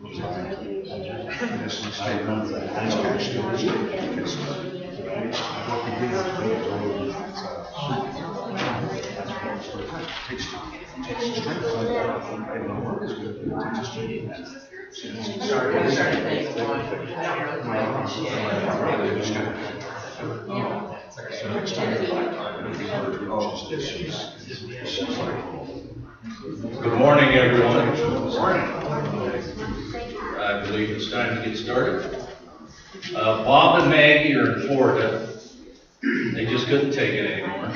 This is state money. It's actually state because what we did is takes strength. I don't know what is good, but it takes strength. So next time, Good morning, everyone. I believe it's time to get started. Bob and Maggie are in Florida. They just couldn't take it anymore.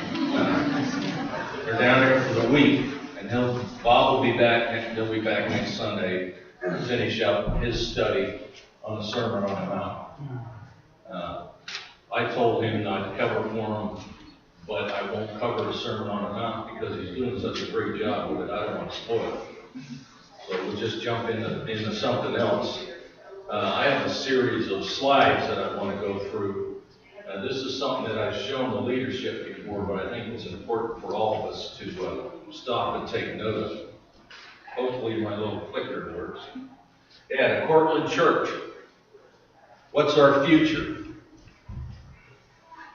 They're down there for the week, and Bob will be back. He'll be back next Sunday to finish up his study on the Sermon on the Mount. I told him not to cover for him, but I won't cover the Sermon on the Mount because he's doing such a great job with it. I don't want to spoil it. So we'll just jump into something else. I have a series of slides that I want to go through. This is something that I've shown the leadership before, but I think it's important for all of us to stop and take note of. Hopefully my little clicker works. Yeah, the Cortland Church. What's our future?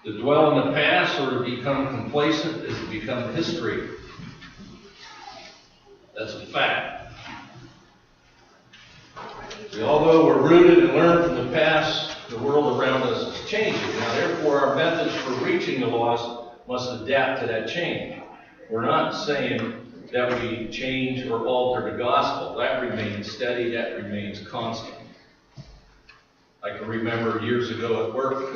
To dwell in the past or to become complacent is to become history. That's a fact. Although we're rooted and learned from the past, the world around us is changing. Now, therefore, our methods for reaching the lost must adapt to that change. We're not saying that we change or alter the gospel. That remains steady, that remains constant. I can remember years ago at work,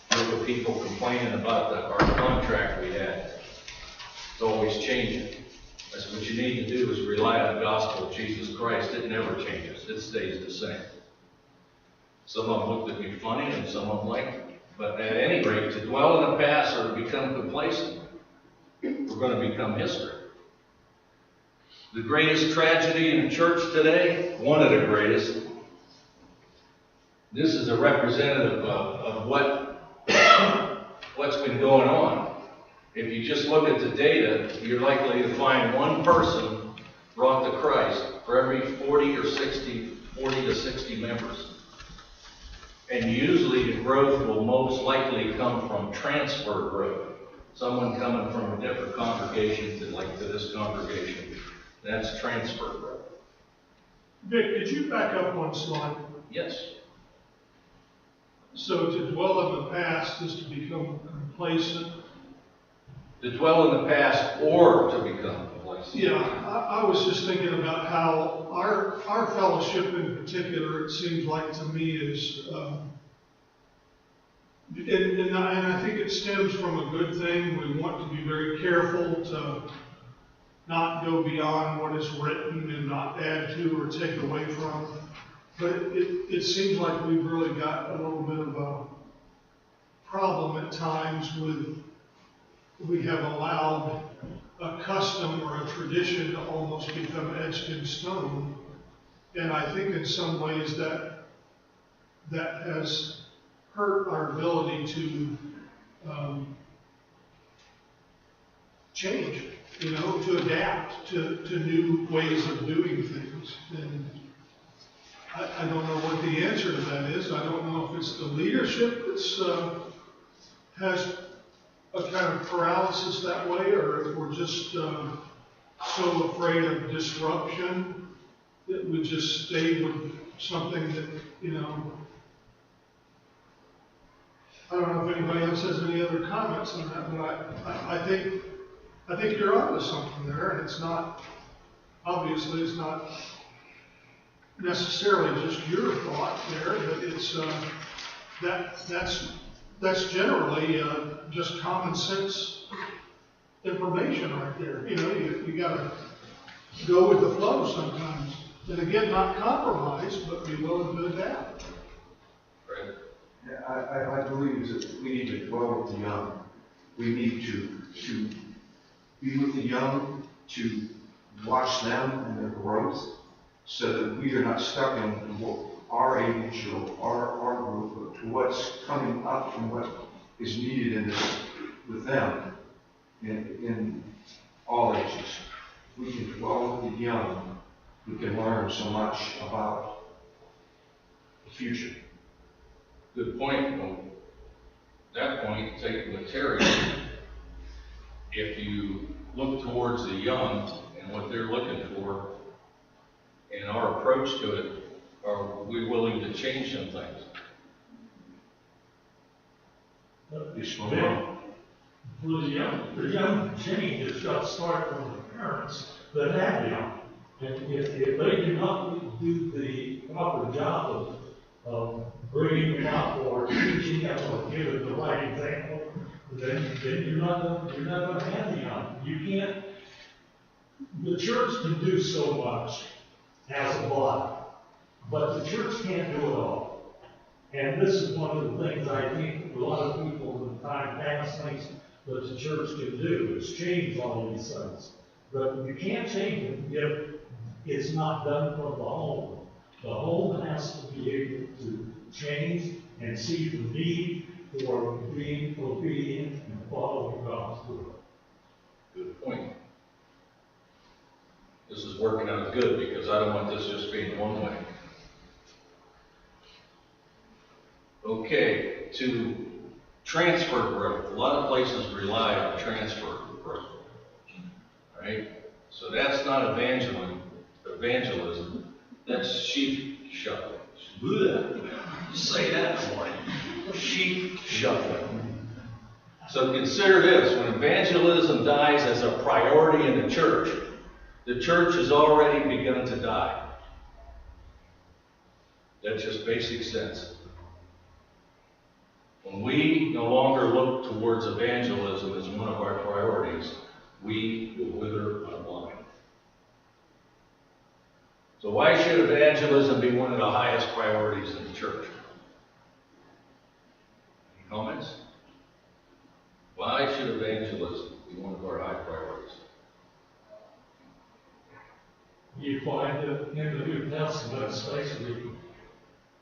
there were people complaining about our contract we had. It's always changing. That's what you need to do is rely on the gospel of Jesus Christ. It never changes. It stays the same. Some of them looked at me funny and some of them liked it. But at any rate, to dwell in the past or to become complacent, we're going to become history. The greatest tragedy in the church today, one of the greatest, this is a representative of what's been going on. If you just look at the data, you're likely to find one person brought to Christ for every 40 to 60 members. And usually the growth will most likely come from transfer growth. Someone coming from a different congregation to this congregation. That's transfer growth. Vic, could you back up one slide? Yes. So to dwell in the past is to become complacent. To dwell in the past or to become complacent. Yeah, I was just thinking about how our fellowship in particular, it seems like to me is, and I think it stems from a good thing. We want to be very careful to not go beyond what is written and not add to or take away from. But it seems like we've really got a little bit of a problem at times with, we have allowed a custom or a tradition to almost become etched in stone. And I think in some ways that has hurt our ability to change, to adapt to new ways of doing things. And I don't know what the answer to that is. I don't know if it's the leadership that's has a kind of paralysis that way, or if we're just so afraid of disruption that we just stay with something that, I don't know if anybody else has any other comments on that, but I think you're onto something there, and it's not, obviously it's not necessarily just your thought there, but it's that's generally just common sense information right there. You got to go with the flow sometimes, and again, not compromise, but be willing to adapt. Right. Yeah, I believe that we need to dwell with the young. We need to be with the young, to watch them and their growth, so that we are not stuck in our age or our group, but to what's coming up and what is needed in this with them in all ages. We can dwell with the young we can learn so much about the future. Good point. Well, at that point, take with Terry. If you look towards the young and what they're looking for and our approach to it, are we willing to change some things? For the young change has got to start from the parents that have young. And if they do not do the proper job of bringing them up or teaching them or giving the right example, then you're not going to have the young. You can't. The church can do so much as a body, but the church can't do it all. And this is one of the things I think a lot of people in time past think that the church can do is change all these things. But you can't change it if it's not done from the home. The home has to be able to change and see the need for being obedient and following God's word. Good point. This is working out good because I don't want this just being one way. Okay, to transfer growth. A lot of places rely on transfer growth. Right? So that's not evangelism. That's sheep shuffling. Say that in the morning. Sheep shuffling. So consider this, when evangelism dies as a priority in the church has already begun to die. That's just basic sense. When we no longer look towards evangelism as one of our priorities, we will wither on the vine. So why should evangelism be one of the highest priorities in the church? Any comments? Why should evangelism be one of our high priorities? You find that in the New Testament, especially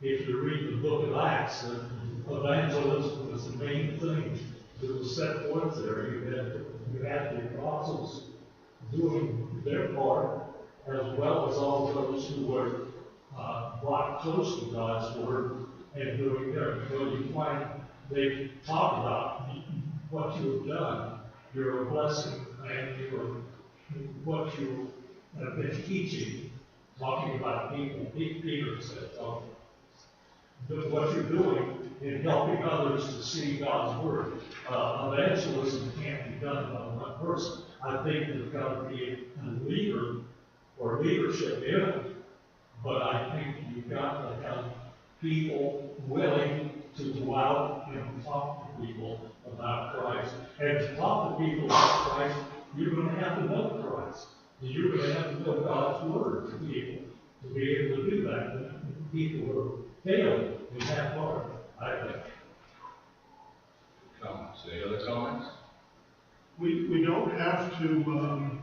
if you read the book of Acts, that evangelism was the main thing that was set forth there. You had the apostles doing their part, as well as all those who were brought close to God's word and doing their. So you find they talk about what you have done, you're a blessing, and what you have been teaching, talking about people. Peter said, what you're doing in helping others to see God's word. Evangelism can't be done by one person. I think there's got to be a leader or leadership in it, but I think you've got to have people willing to go out and talk to people about Christ. And to talk to people about Christ, you're going to have to know Christ. You're going to have to know God's word to people to be able to do that. And people are failing in that part, I think. Comments? Any other comments? We don't have to,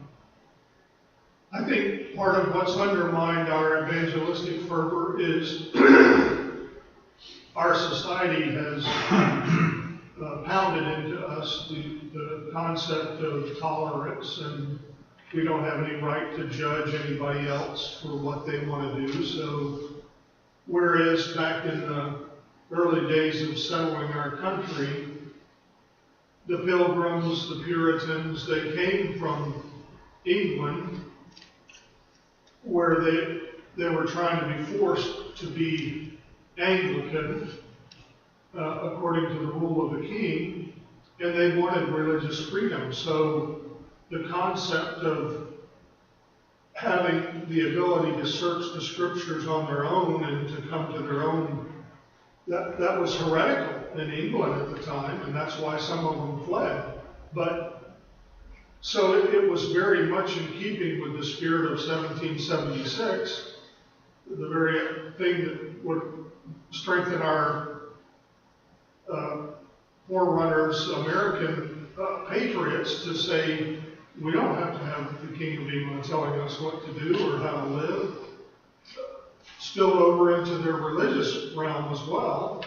I think part of what's undermined our evangelistic fervor is our society has pounded into us the concept of tolerance, and we don't have any right to judge anybody else for what they want to do. So whereas back in the early days of settling our country, the Pilgrims, the Puritans, they came from England, where they were trying to be forced to be Anglican, according to the rule of the king, and they wanted religious freedom. So the concept of having the ability to search the scriptures on their own and to come to their own, that was heretical in England at the time, and that's why some of them fled. But so it was very much in keeping with the spirit of 1776, the very thing that would strengthen our forerunners, American patriots, to say we don't have to have the King of England telling us what to do or how to live. Spilled over into their religious realm as well,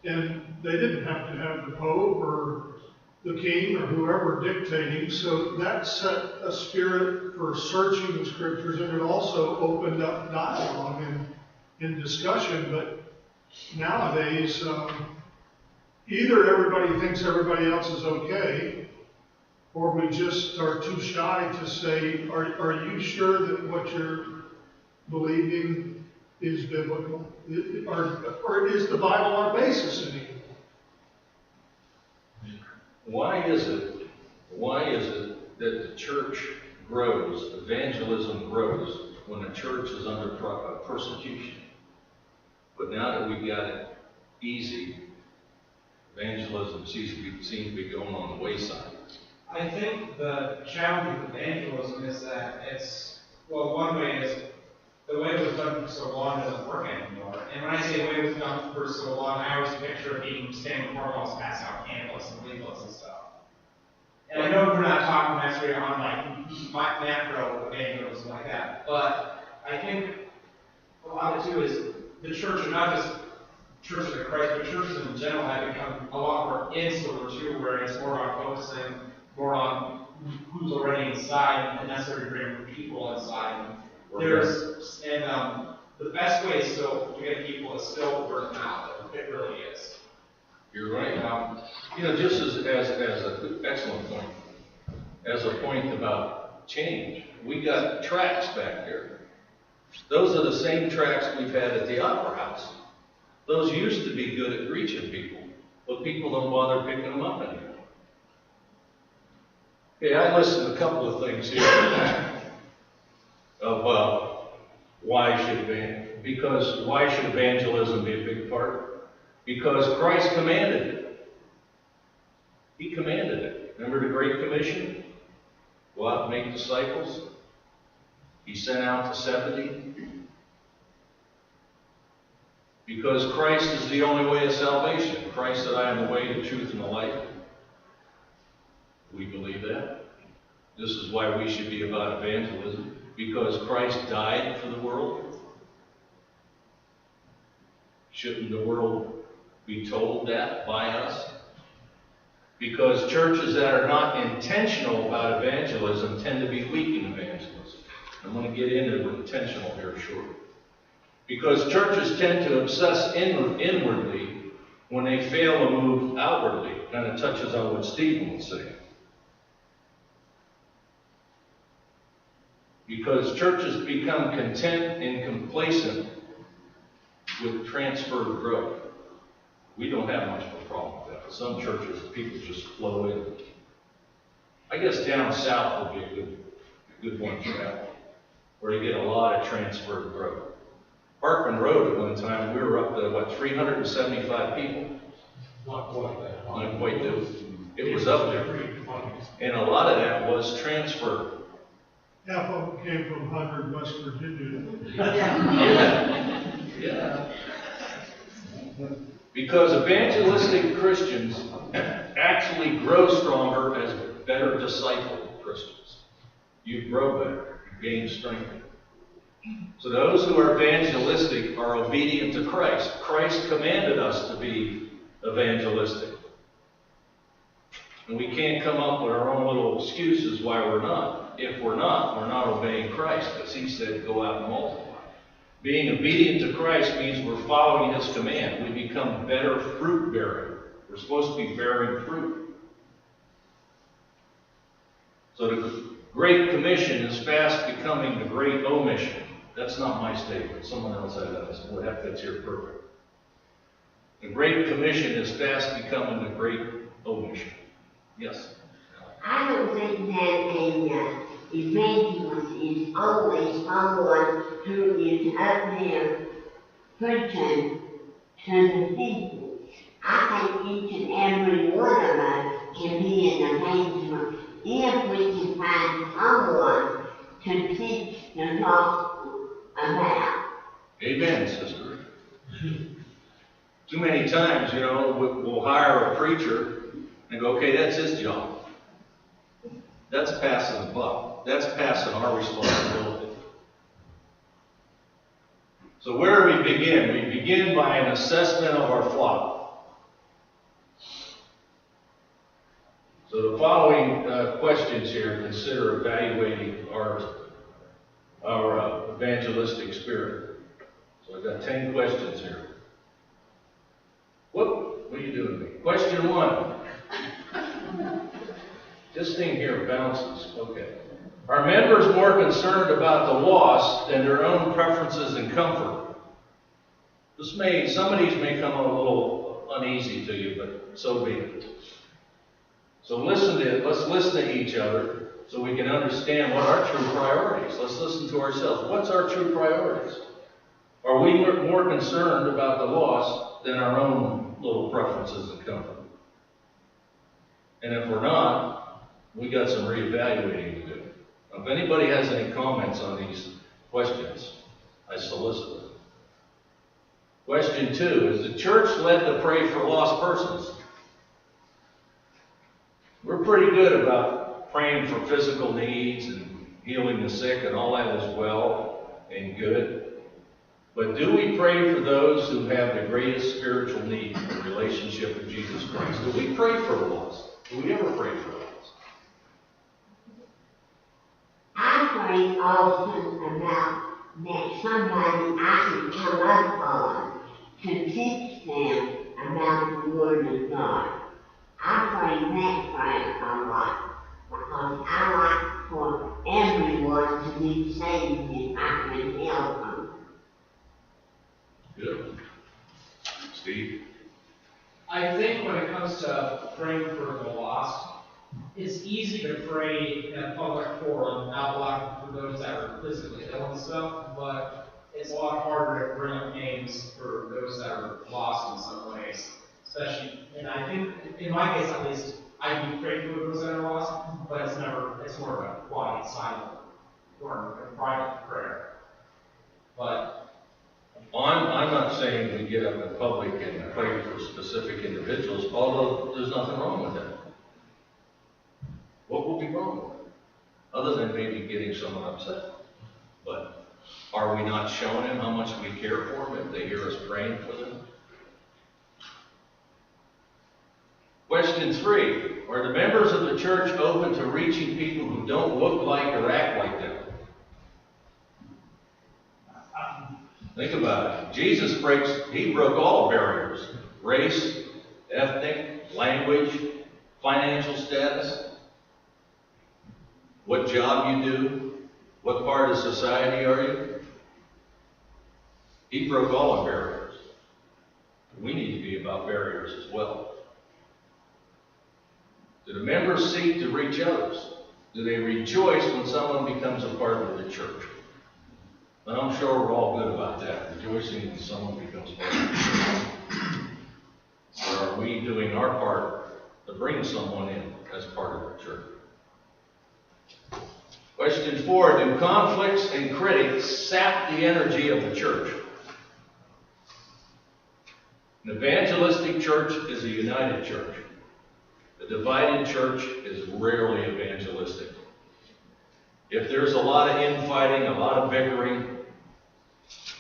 and they didn't have to have the Pope or the king or whoever dictating. So that set a spirit for searching the scriptures, and it also opened up dialogue and discussion. But nowadays, either everybody thinks everybody else is okay, or we just are too shy to say, are you sure that what you're believing is biblical? Or is the Bible our basis anymore? Why is it that the church grows, evangelism grows, when the church is under persecution? But now that we've got it easy, evangelism seems to be going on the wayside. I think the challenge with evangelism is that one way is the way it was done for so long doesn't work anymore. And when I say the way it was done for so long, I always picture being standing before walls, passing out candles and leaflets and stuff. And I know we're not talking necessarily on like macro evangelism like that, but I think a lot of it too is the church, not just churches of Christ, but churches in general have become a lot more insular too, where it's more on focusing more on who's already inside and necessarily bring people inside. The best way still to get people is still word of mouth. It really is. You're right. Just as an excellent point, as a point about change, we got tracts back there. Those are the same tracts we've had at the Opera House. Those used to be good at reaching people, but people don't bother picking them up anymore. Okay, I listed a couple of things here of why should evangelism be a big part? Because Christ commanded it. He commanded it. Remember the Great Commission? Go out and make disciples. He sent out the 70. Because Christ is the only way of salvation. Christ said, I am the way, the truth, and the life. We believe that. This is why we should be about evangelism. Because Christ died for the world. Shouldn't the world be told that by us? Because churches that are not intentional about evangelism tend to be weak in evangelism. I'm going to get into intentional here shortly. Because churches tend to obsess inwardly when they fail to move outwardly. Kind of touches on what Stephen was saying. Because churches become content and complacent with transferred growth. We don't have much of a problem with that. Some churches, people just flow in. I guess down south would be a good one for that, where you get a lot of transferred growth. Parkman Road at one time, we were up to, 375 people? Not quite that. Not quite that. It was up there. And a lot of that was transfer. Half of them came from 100 West Virginia. Yeah. Because evangelistic Christians actually grow stronger as better discipled Christians. You grow better, you gain strength. So those who are evangelistic are obedient to Christ. Christ commanded us to be evangelistic. And we can't come up with our own little excuses why we're not. If we're not obeying Christ, because he said, go out and multiply. Being obedient to Christ means we're following his command. We become better fruit bearing. We're supposed to be bearing fruit. So the Great Commission is fast becoming the Great Omission. That's not my statement. Someone else had that. So that fits here perfect. The Great Commission is fast becoming the Great Omission. Yes? I don't think that an evangelist is always someone who is up there preaching to the people. I think each and every one of us can be an evangelist if we can find someone to teach the gospel about. Amen, sister. Too many times, we'll hire a preacher and go, okay, that's his job. That's passing the buck. That's passing our responsibility. So where do we begin? We begin by an assessment of our flock. following questions here, consider evaluating our evangelistic spirit. So I've got 10 questions here. What are you doing to me? Question 1. This thing here bounces. Okay. Are members more concerned about the lost than their own preferences and comfort? Some of these may come a little uneasy to you, but so be it. So let's listen to each other so we can understand what our true priorities. Let's listen to ourselves. What's our true priorities? Are we more concerned about the lost than our own little preferences and comfort? And if we're not, we got some reevaluating to do. If anybody has any comments on these questions, I solicit them. Question 2, is the church led to pray for lost persons? We're pretty good about praying for physical needs and healing the sick, and all that is well and good. But do we pray for those who have the greatest spiritual need, a relationship with Jesus Christ? Do we pray for the lost? Do we ever pray for the lost? I pray often about that somebody I can come up on to teach them about the Word of God. I pray that prayer a lot because I like for everyone to be saved if I can help them. Good. Steve? I think when it comes to praying for the lost, it's easy to pray in a public forum out loud for those that are physically ill and stuff, but it's a lot harder to bring up names for those that are lost in some ways. Especially, and I think, in my case at least, I do pray for those that are lost, but it's more of a quiet, silent, or a private prayer. But I'm not saying we get up in public and pray for specific individuals, although there's nothing wrong with that. What will be wrong with it? Other than maybe getting someone upset. But are we not showing them how much we care for them if they hear us praying for them? Question 3. Are the members of the church open to reaching people who don't look like or act like them? Think about it. Jesus broke all barriers. Race, ethnic, language, financial status, what job you do, what part of society are you. He broke all the barriers. We need to be about barriers as well. Do the members seek to reach others? Do they rejoice when someone becomes a part of the church? And I'm sure we're all good about that, rejoicing when someone becomes part of the church. Or are we doing our part to bring someone in as part of the church? Question 4, do conflicts and critics sap the energy of the church? An evangelistic church is a united church. A divided church is rarely evangelistic. If there's a lot of infighting, a lot of bickering,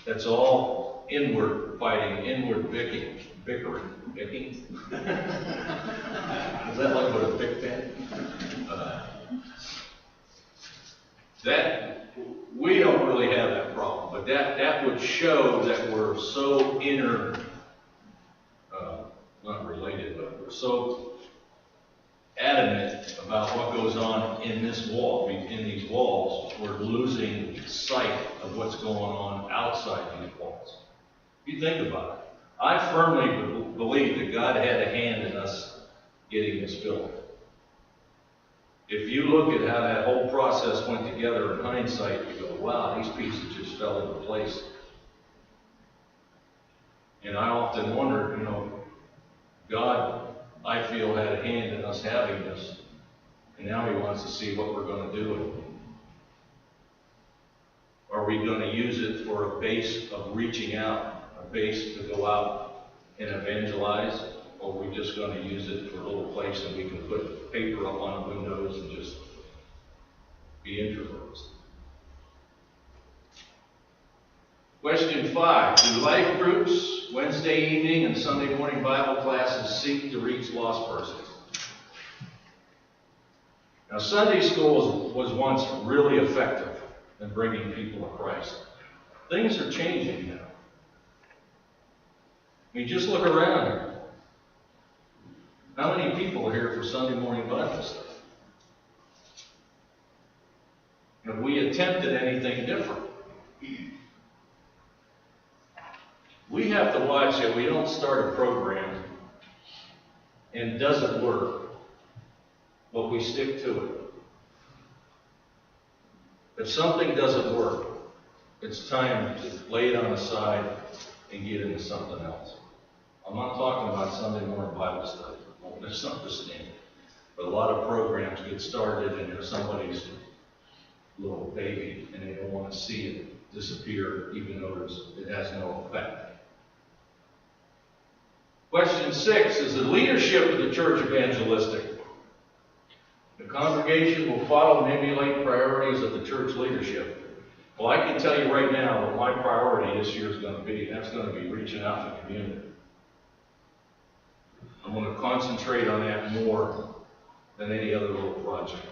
that's all inward fighting, inward bickering. Bicking? Is that like what a bick meant? That we don't really have that problem, but that would show that we're so not related, but we're so adamant about what goes on in this wall, in these walls, we're losing sight of what's going on outside these walls. If you think about it, I firmly believe that God had a hand in us getting this built. If you look at how that whole process went together in hindsight, you go, wow, these pieces just fell into place. And I often wonder, God, I feel, had a hand in us having this, and now He wants to see what we're going to do with it. Are we going to use it for a base of reaching out, a base to go out and evangelize, or are we just going to use it for a little place that we can put paper up on the windows and just be introverts? Question 5. Do life groups, Wednesday evening and Sunday morning Bible classes seek to reach lost persons? Now, Sunday school was once really effective in bringing people to Christ. Things are changing now. I mean, just look around here. How many people are here for Sunday morning Bible study? Have we attempted anything different? We have to watch that we don't start a program and it doesn't work, but we stick to it. If something doesn't work, it's time to lay it on the side and get into something else. I'm not talking about Sunday morning Bible study. Don't misunderstand. But a lot of programs get started and they're somebody's little baby and they don't want to see it disappear even though it has no effect. Question 6, is the leadership of the church evangelistic? The congregation will follow and emulate priorities of the church leadership. Well, I can tell you right now what my priority this year is going to be. That's going to be reaching out to the community. I'm going to concentrate on that more than any other little project.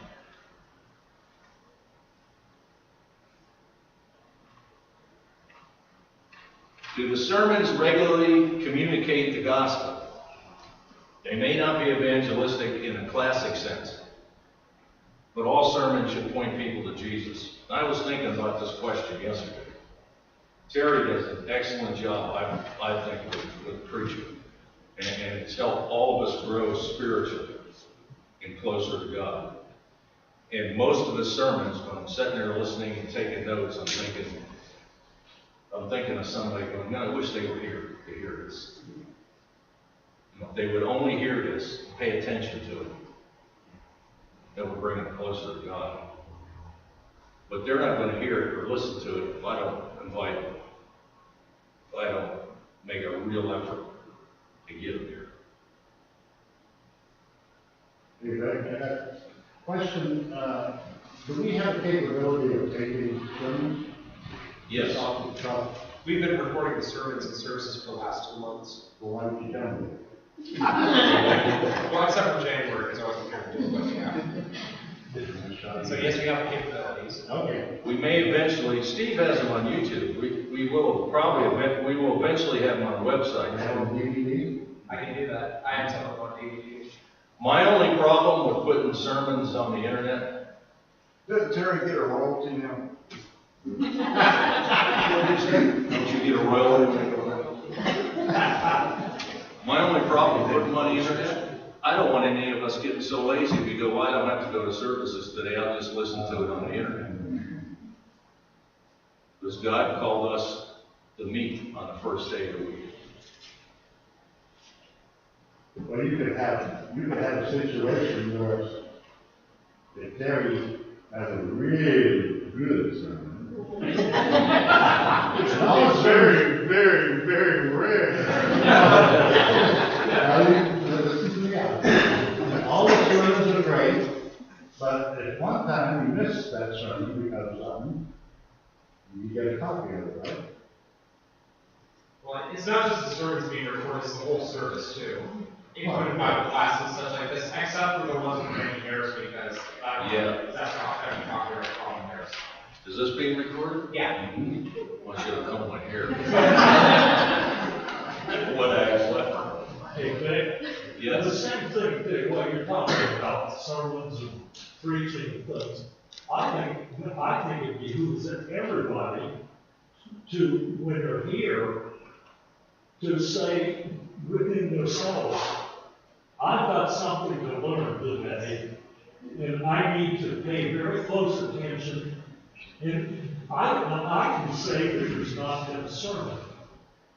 Do the sermons regularly communicate the gospel? They may not be evangelistic in a classic sense, but all sermons should point people to Jesus. I was thinking about this question yesterday. Terry does an excellent job, I think, with preaching. And it's helped all of us grow spiritually and closer to God. And most of the sermons, when I'm sitting there listening and taking notes, I'm thinking of somebody going, no, I wish they were here to hear this. You know, if they would only hear this, pay attention to it, it would bring them closer to God. But they're not going to hear it or listen to it if I don't invite them, if I don't make a real effort to get them here. Okay, question, do we have the capability of taking sermons? Yes. Off the top? We've been recording the sermons and services for the last 2 months. Well, why don't you tell me? Well, except for January, because I wasn't here to do it, but yeah. So yes, we have the capabilities. Okay. We may eventually, Steve has them on YouTube. We will eventually have them on the website. Have a DVD? I can do that. I have some of on DVD. My only problem with putting sermons on the internet, Doesn't Terry get a royalty now? don't you get a royalty? My only problem with putting them on the internet, I don't want any of us getting so lazy we go, well, I don't have to go to services today, I'll just listen to it on the internet. Because God called us to meet on the first day of the week. Well, you could have a situation where if Terry has a really good sermon. It's always very, very, very rare. All the sermons are great, but at one time you missed that sermon because of something. You get a copy of it, right? Well, it's not just the sermons being recorded, it's the whole service too. Including Bible classes, such like this, except for the ones with Randy Harris, because that's not kind of copyright problem Harris. Is this being recorded? Yeah. Well, I should have come with hair. What I asked left. Hey, Vic? Yes. The same thing, Vic, what you're talking about, sermons and preaching and things. I think it behooves everybody to, when they're here, to say within themselves, I've got something to learn today, and I need to pay very close attention. And I can say that there's not been a sermon.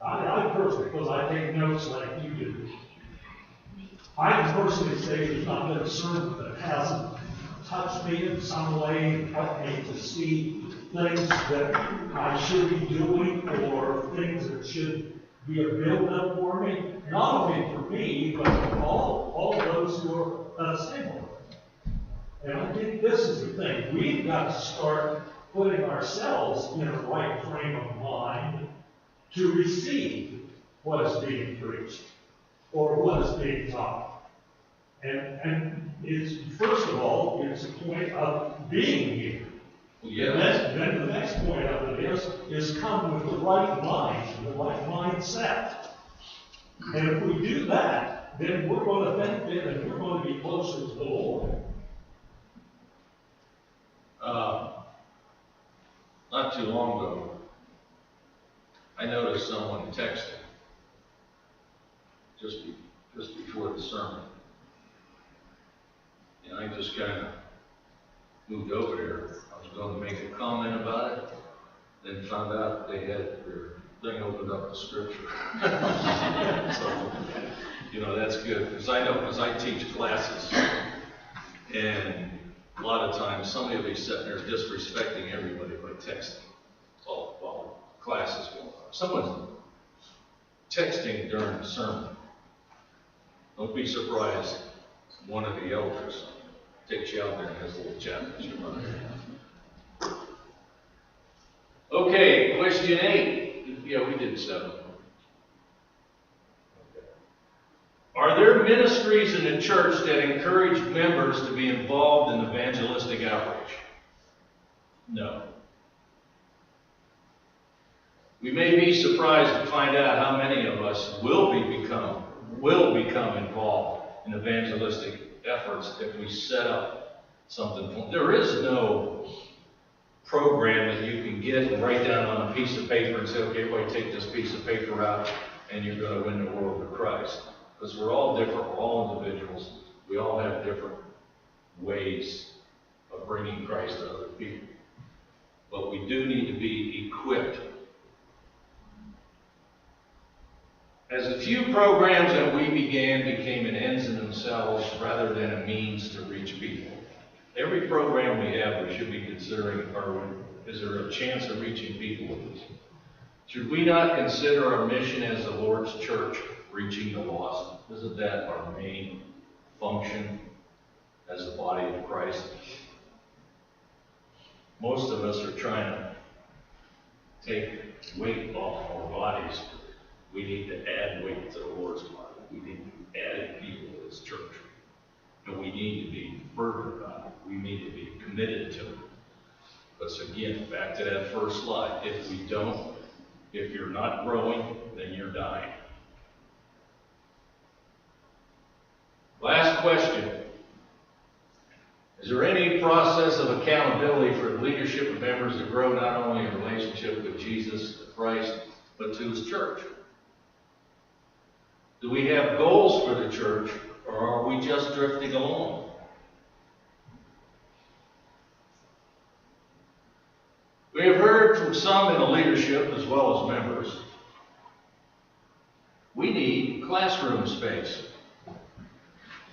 I personally, because I take notes like you do. I can personally say there's not been a sermon that hasn't touched me in some way and helped me to see things that I should be doing or things that should be a build-up for me, not only for me, but for all those who are assembled. And I think this is the thing. We've got to start putting ourselves in a right frame of mind to receive what is being preached or what is being taught. And it's, first of all, it's a point of being here. Yeah. And then the next point of it is come with the right mind, the right mindset. And if we do that, then we're going to benefit and we're going to be closer to the Lord. Not too long ago, I noticed someone texting just before the sermon. And I just kind of moved over there. I was going to make a comment about it, then found out they had their thing opened up to Scripture. So, that's good, because I teach classes, and a lot of times somebody will be sitting there disrespecting everybody by texting while class is going on. Someone's texting during the sermon. Don't be surprised one of the elders takes you out there and has a little chat with you about it. Okay, question 8. Yeah, we did 7. Are there ministries in the church that encourage members to be involved in evangelistic outreach? No. We may be surprised to find out how many of us will become involved in evangelistic efforts if we set up something. There is no program that you can get and write down on a piece of paper and say, okay, everybody take this piece of paper out and you're going to win the world to Christ. Because we're all different, we're all individuals. We all have different ways of bringing Christ to other people. But we do need to be equipped. As a few programs that we began became an ends in themselves rather than a means to reach people. Every program we have, we should be considering, is there a chance of reaching people with this? Should we not consider our mission as the Lord's church, reaching the lost? Isn't that our main function as the body of Christ? Most of us are trying to take weight off our bodies. We need to add weight to the Lord's body. We need to add people to His church. And we need to be fervent about it. We need to be committed to it. But again, back to that first slide. If you're not growing, then you're dying. Last question. Is there any process of accountability for the leadership of members to grow not only in relationship with Jesus Christ, but to His church? Do we have goals for the church, or are we just drifting along? We have heard from some in the leadership as well as members. We need classroom space.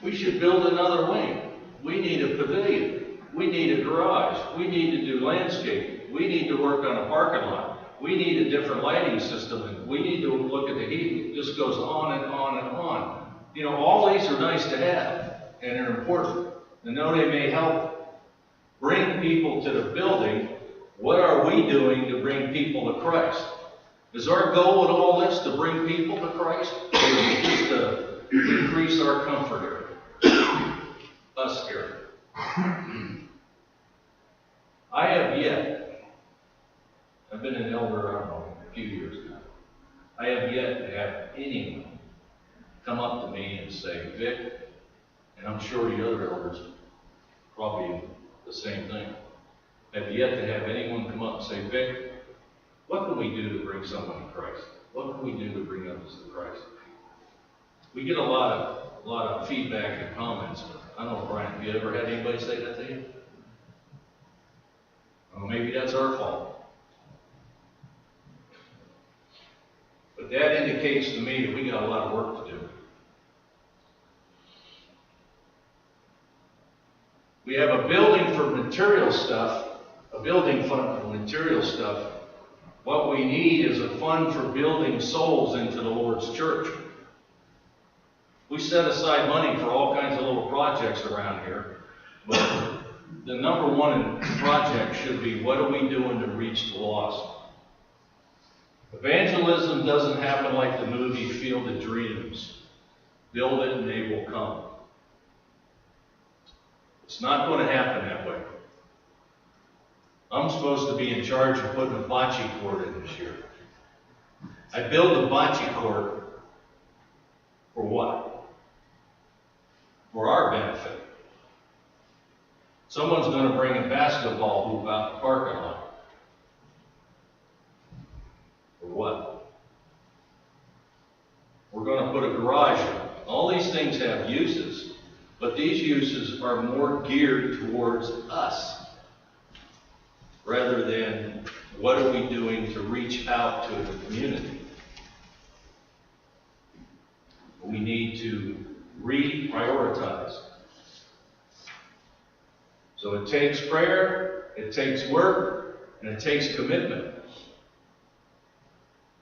We should build another wing. We need a pavilion. We need a garage. We need to do landscaping. We need to work on a parking lot. We need a different lighting system. We need to look at the heat. It just goes on and on and on. All these are nice to have, and they're important. And though they may help bring people to the building, what are we doing to bring people to Christ? Is our goal with all this to bring people to Christ, or is it just to increase our comfort area? Us here. I have yet, I've been an elder, I don't know, a few years now. I have yet to have anyone come up to me and say, Vic, and I'm sure the other elders probably the same thing. I've yet to have anyone come up and say, Vic, what can we do to bring someone to Christ? What can we do to bring others to Christ? We get a lot of feedback and comments. I don't know, Brian, have you ever had anybody say that to you? Well, maybe that's our fault. But that indicates to me that we got a lot of work to do. We have a building for material stuff, a building fund for material stuff. What we need is a fund for building souls into the Lord's church. We set aside money for all kinds of little projects around here, but the number one project should be, what are we doing to reach the lost? Evangelism doesn't happen like the movie Field of Dreams. Build it and they will come. It's not going to happen that way. I'm supposed to be in charge of putting a bocce court in this year. I build a bocce court for what? For our benefit. Someone's going to bring a basketball hoop out the parking lot. For what? We're going to put a garage in. All these things have uses, but these uses are more geared towards us rather than what are we doing to reach out to the community. We need to reprioritize. So it takes prayer, it takes work, and it takes commitment.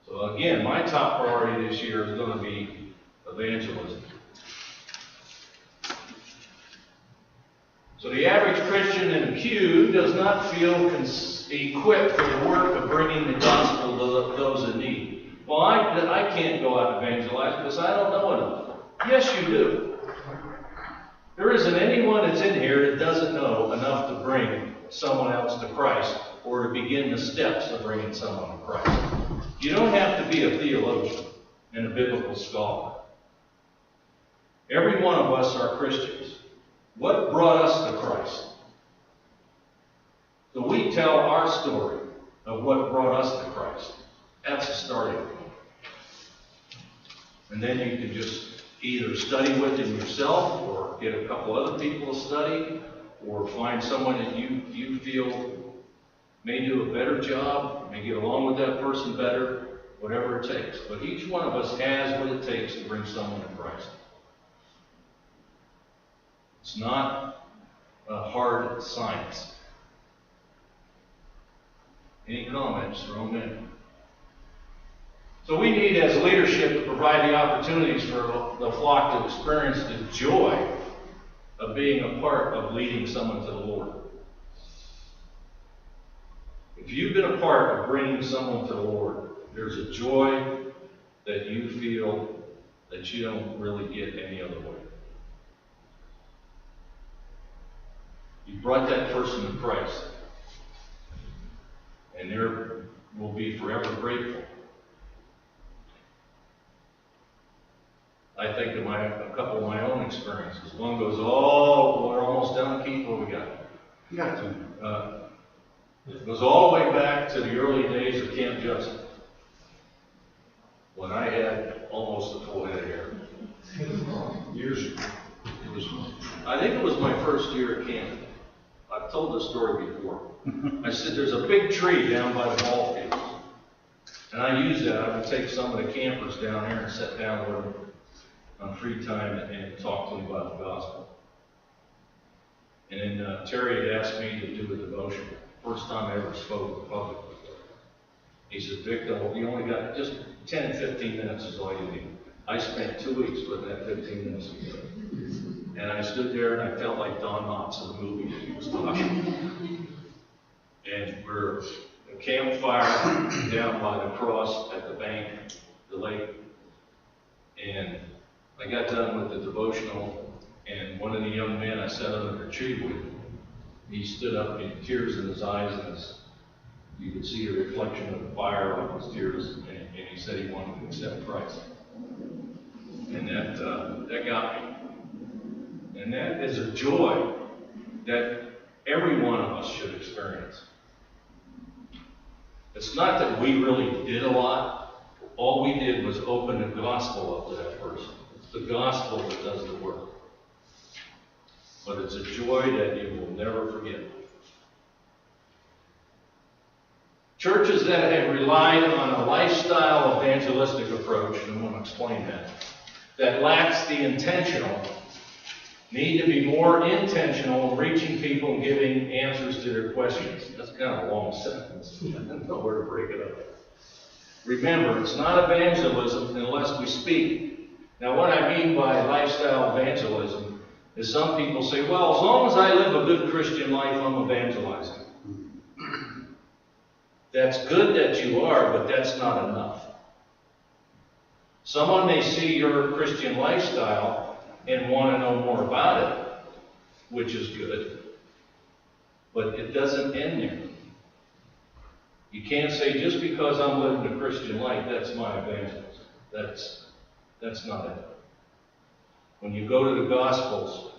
So again, my top priority this year is going to be evangelism. So the average Christian in the pew does not feel equipped for the work of bringing the gospel to those in need. Well, I can't go out and evangelize because I don't know enough. Yes, you do. There isn't anyone that's in here that doesn't know enough to bring someone else to Christ or to begin the steps of bringing someone to Christ. You don't have to be a theologian and a biblical scholar. Every one of us are Christians. What brought us to Christ? So we tell our story of what brought us to Christ. That's a starting point. And then you can just either study with it yourself or get a couple other people to study or find someone that you feel may do a better job, may get along with that person better, whatever it takes. But each one of us has what it takes to bring someone to Christ. It's not a hard science. Any comments? Throw them in. So we need, as leadership, to provide the opportunities for the flock to experience the joy of being a part of leading someone to the Lord. If you've been a part of bringing someone to the Lord, there's a joy that you feel that you don't really get any other way. You brought that person to Christ, and they will be forever grateful. I think of a couple of my own experiences. One goes, we're almost done. Keith, what we got? You got to. It goes all the way back to the early days of Camp Judson, when I had almost a full head of hair. Years ago. I think it was my first year at camp. I've told this story before. I said, there's a big tree down by the ball field. And I used that. I would take some of the campers down there and sit down with them on free time and talk to them about the gospel. And then Terry had asked me to do a devotion. First time I ever spoke in public. He said, Victor, you only got just 10, 15 minutes is all you need. I spent 2 weeks putting that 15 minutes together. And I stood there and I felt like Don Knotts in the movie that he was talking. And we're a campfire down by the cross at the bank, the lake. And I got done with the devotional, and one of the young men I sat under the tree with, he stood up with tears in his eyes, and you could see a reflection of the fire on his tears, and he said he wanted to accept Christ. And that got me. And that is a joy that every one of us should experience. It's not that we really did a lot. All we did was open the gospel up to that person. It's the gospel that does the work. But it's a joy that you will never forget. Churches that have relied on a lifestyle evangelistic approach, and I want to explain that lacks the intentional, need to be more intentional in reaching people and giving answers to their questions. That's kind of a long sentence. I don't know where to break it up. Remember, it's not evangelism unless we speak. Now, what I mean by lifestyle evangelism is some people say, well, as long as I live a good Christian life, I'm evangelizing. That's good that you are, but that's not enough. Someone may see your Christian lifestyle and want to know more about it, which is good. But it doesn't end there. You can't say, just because I'm living a Christian life, that's my evangelism. That's not it. When you go to the Gospels,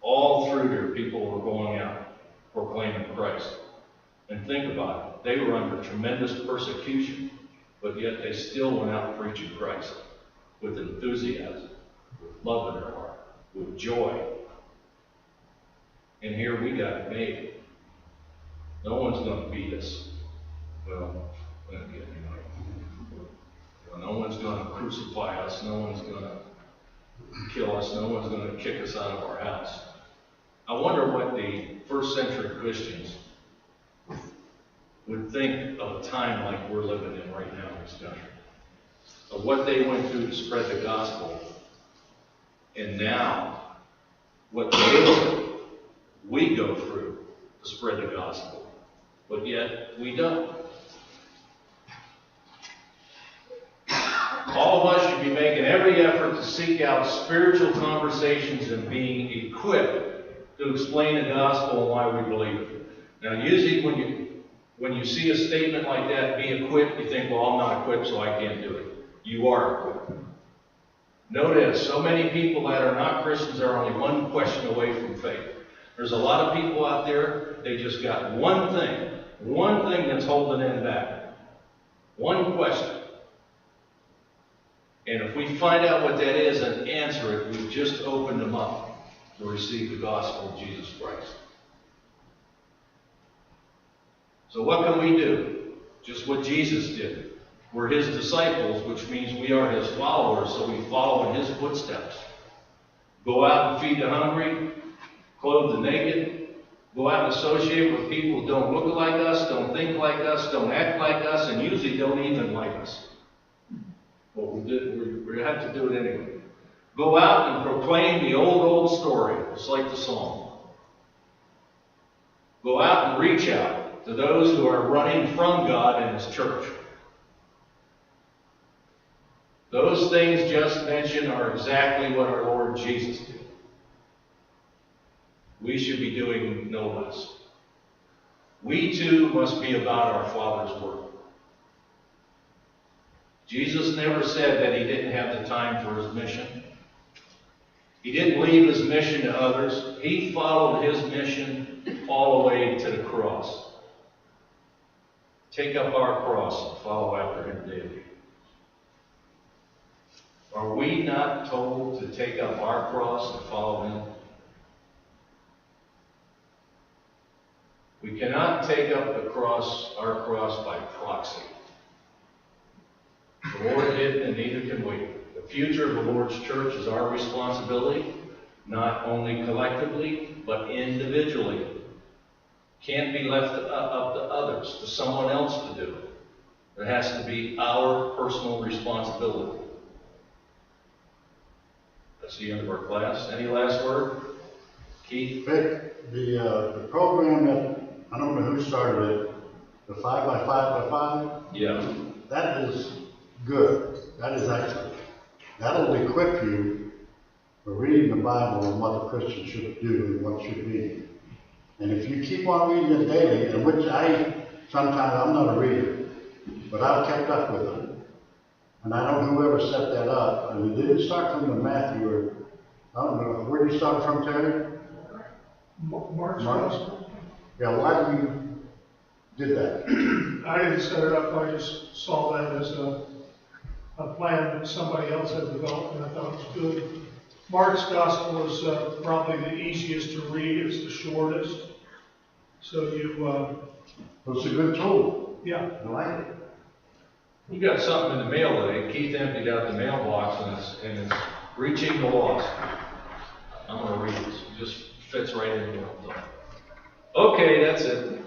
all through there, people were going out proclaiming Christ. And think about it. They were under tremendous persecution, but yet they still went out preaching Christ with enthusiasm, with love in their heart, with joy. And here we got it made. No one's going to beat us. Well, no one's going to crucify us. No one's going to kill us. No one's going to kick us out of our house. I wonder what the first century Christians would think of a time like we're living in right now in this country. Of what they went through to spread the gospel. And now, what we go through to spread the gospel. But yet, we don't. All of us should be making every effort to seek out spiritual conversations and being equipped to explain the gospel and why we believe it. Now, usually when you see a statement like that, be equipped, you think, well, I'm not equipped, so I can't do it. You are equipped. Notice, so many people that are not Christians are only one question away from faith. There's a lot of people out there, they just got one thing that's holding them back. One question. And if we find out what that is and answer it, we've just opened them up to receive the gospel of Jesus Christ. So what can we do? Just what Jesus did. We're his disciples, which means we are his followers, so we follow in his footsteps. Go out and feed the hungry, clothe the naked, go out and associate with people who don't look like us, don't think like us, don't act like us, and usually don't even like us. But we have to do it anyway. Go out and proclaim the old story, just like the song. Go out and reach out to those who are running from God and his church. Those things just mentioned are exactly what our Lord Jesus did. We should be doing no less. We too must be about our Father's work. Jesus never said that he didn't have the time for his mission. He didn't leave his mission to others. He followed his mission all the way to the cross. Take up our cross and follow after him daily. Are we not told to take up our cross and follow him? We cannot take up our cross by proxy. The Lord didn't, and neither can we. The future of the Lord's church is our responsibility, not only collectively, but individually. Can't be left up to others, to someone else to do it. It has to be our personal responsibility. That's the end of our class. Any last word? Keith? Vic, the program that, I don't know who started it, the 5x5x5? Yeah. That is good. That is excellent. That'll equip you for reading the Bible and what a Christian should do and what should be. And if you keep on reading it daily, and which sometimes I'm not a reader, but I've kept up with them. And I don't know whoever set that up. And we didn't start from the Matthew, or I don't know, where did you start from, Terry? Mark's. Yeah, why do you did that? I didn't set it up, I just saw that as a plan that somebody else had developed, and I thought it was good. Mark's gospel is probably the easiest to read, it's the shortest. So It's a good tool. yeah. I like it. You got something in the mail today. Keith emptied out the mailbox, and it's reaching the lost. I'm going to read this. It just fits right in the middle. Okay, that's it.